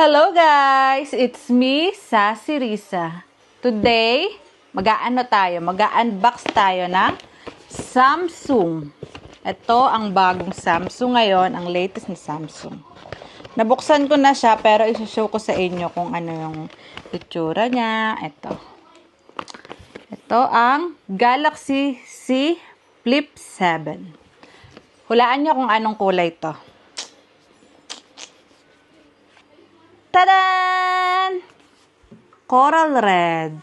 Hello guys! It's me, Sassy Risa. Today, mag-unbox tayo ng Samsung. Ito ang bagong Samsung ngayon, ang latest na Samsung. Nabuksan ko na siya pero i-show ko sa inyo kung ano yung itsura niya. Ito ang Galaxy Z Flip 7. Hulaan nyo kung anong kulay to. Tadan! Coral red.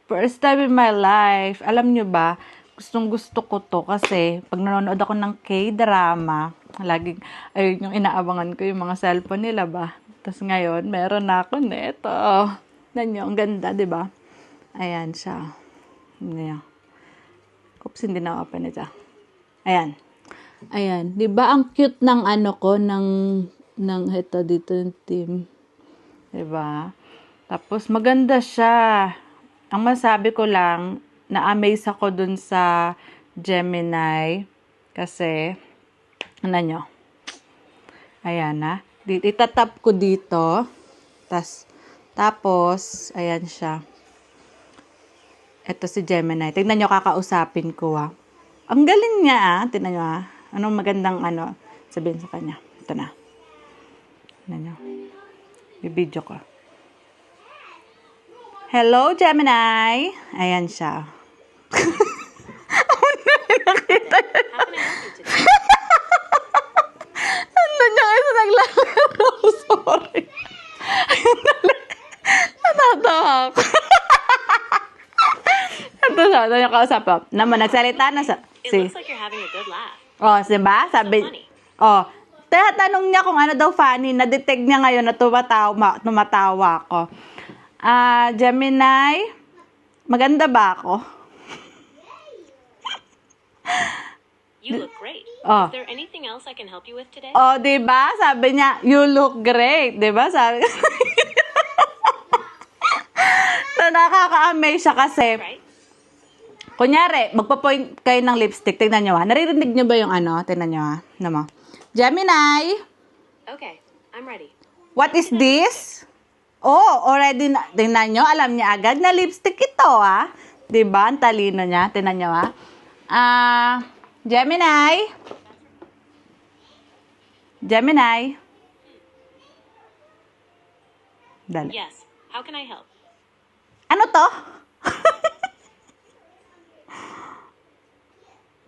First time in my life. Alam nyo ba, gustong gusto ko to kasi pag nanonood ako ng K-drama, laging, ayun yung inaabangan ko yung mga cellphone nila ba. Tapos ngayon, meron na ako nito. Nanyo, ang ganda, di ba? Ayan siya. Ayan. Oops, hindi na open ito. Ayan. Ayan. Di ba ang cute ng ano ko, ng ito dito yung team. Diba? Tapos maganda siya. Ang masabi ko lang, na-amaze ako dun sa Gemini. Kasi, ano nyo? Ayan na. Itatap ko dito. Tapos, ayan siya. Ito si Gemini. Tignan nyo, kakausapin ko Ang galing niya Tignan nyo Anong magandang sabihin sa kanya. Ito na. Tignan nyo. I-video ko. Hello, Gemini. Ayan siya. Nakita yun. Nandun niya kayo sa naglalaro. Sorry. Natatawa ako. Ito siya. Ito yung kausap ko. Naman, nagsalita na sa... It looks like you're having a good laugh. Diba? Sabi... Tanong niya kung ano daw funny. Na-detect niya ngayon na tumatawa ako. Gemini, maganda ba ako? You look great. Is there anything else I can help you with today? Diba? Sabi niya, you look great. Diba? Sabi so, nakaka-amaze siya kasi. Right? Kunyari, magpa-point kayo ng lipstick. Tignan niyo Naririnig niyo ba yung Tignan niyo Naman. Gemini. Okay, I'm ready. What is this? Already tingnan nyo, alam niya agad na lipstick ito, Diba? Ang talino niya. Tingnan nyo, Gemini. Gemini. Dali. Yes, how can I help? Ano to?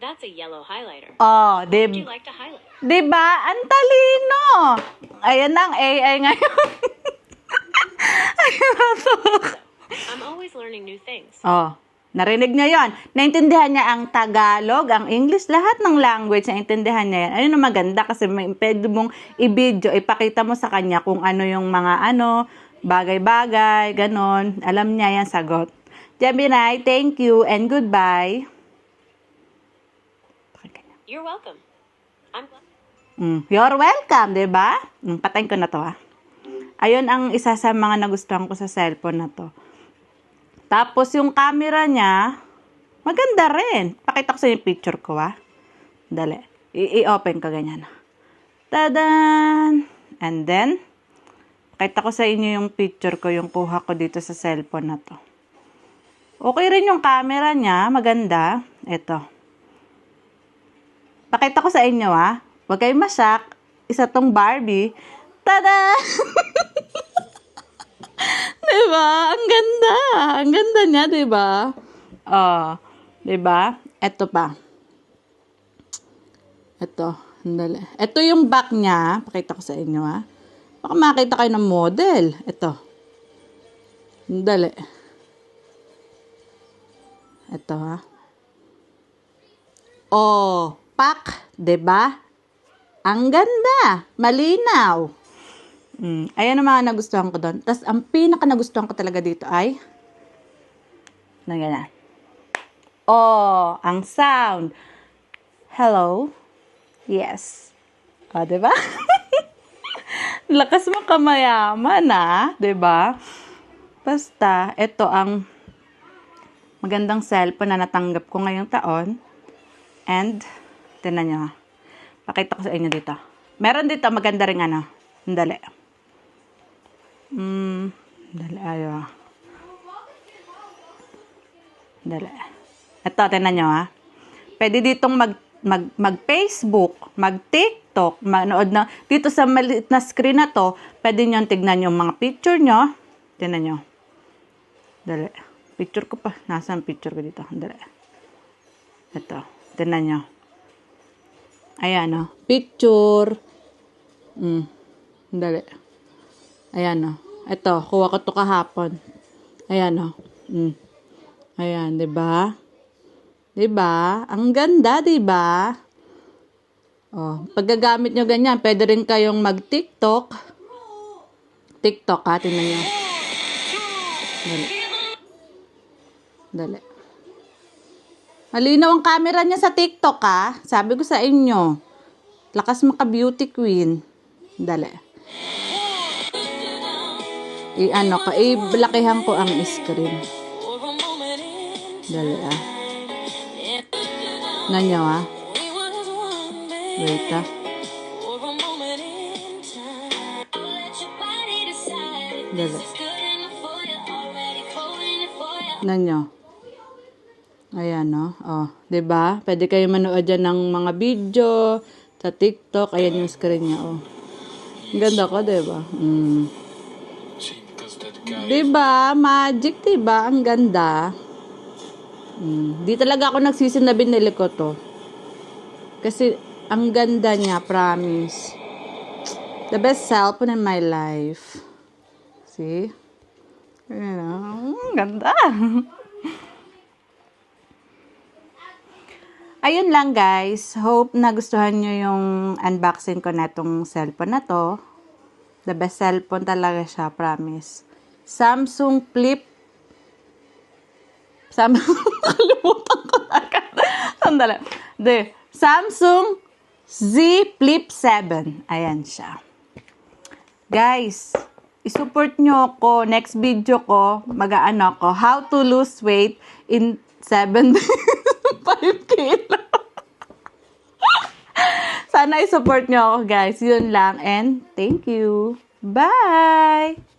That's a yellow highlighter. Would you like to highlight? Diba? Ang talino. Ayan ang AI ngayon. I'm always learning new things. Narinig niya yon. Naintindihan niya ang Tagalog, ang English, lahat ng language, naintindihan niya yan. Ayun ang maganda kasi may pwede mong i-video, ipakita mo sa kanya kung ano yung mga bagay-bagay, ganon. Alam niya yan, sagot. Gemini, thank you and goodbye. You're welcome. I'm glad. You're welcome, diba? Patayin ko na to, Ayun ang isa sa mga nagustuhan ko sa cellphone na to. Tapos yung camera niya, maganda rin. Pakita ko sa yung picture ko, Dali. I-open ko ganyan. Tadan! And then, pakita ko sa inyo yung picture ko, yung kuha ko dito sa cellphone na to. Okay rin yung camera niya, maganda. Ito. Pakita ko sa inyo, Huwag kayong masak. Isa tong Barbie. Tada! Diba? Ang ganda. Ang ganda niya, diba? Diba? Ito pa. Ito. Andali. Ito yung back niya. Pakita ko sa inyo, Baka makita kayo ng model. Ito. Andali. Ito, pak. Diba? Ang ganda. Malinaw. Ayan ang mga nagustuhan ko doon. Tapos, ang pinaka nagustuhan ko talaga dito ay ganyan. Ang sound. Hello? Yes. Diba? Lakas mo kamayaman, diba? Basta, ito ang magandang cellphone na natanggap ko ngayong taon. And, tinan nyo, pakita ko sa inyo dito. Meron dito maganda ring Dali. Dali, ayo. Dali. Ito, tingnan nyo ha. Pwede ditong mag-Facebook, mag-TikTok, manood na. Dito sa maliit na screen na to, pwede nyo tignan yung mga picture nyo. Tingnan nyo. Dali. Picture ko pa. Nasaan picture ko dito? Dali. Ito. Tingnan nyo. Ayan o. Picture. Dali. Ayan o. Ito. Kuha ko to kahapon. Ayan o. Ayan. Diba? Diba? Ang ganda, diba? Oh, paggagamit nyo ganyan, pwede rin kayong mag-TikTok. TikTok ha, tingnan nyo. Dali. Dali. Malinaw ang camera niya sa TikTok ha. Sabi ko sa inyo. Lakas maka-beauty queen. Dali. I-lakihan ko ang screen. Dali ah. Nanyo ah. Wait ah. Dali. Nanyo. Ayan no. Oh, 'di ba? Pwede kayo manood diyan ng mga video sa TikTok. Ayan yung screen niya oh. Ang ganda ko, 'di ba? 'Di ba? Magic, 'di ba? Ang ganda. Di talaga ako nagsisi na binili ko to. Kasi ang ganda niya, promise. The best cellphone in my life. See? Ganda. Ayun lang guys. Hope nagustuhan nyo yung unboxing ko na itong cellphone na to. The best cellphone talaga siya, promise. Samsung Flip. Kalimutan ko agad. Sandali. Samsung Z Flip 7. Ayan siya. Guys, isupport nyo ako. Next video ko, mag-aano ko, how to lose weight in 7 5 kilo. Sana isupport nyo ako guys. Yun lang and thank you. Bye!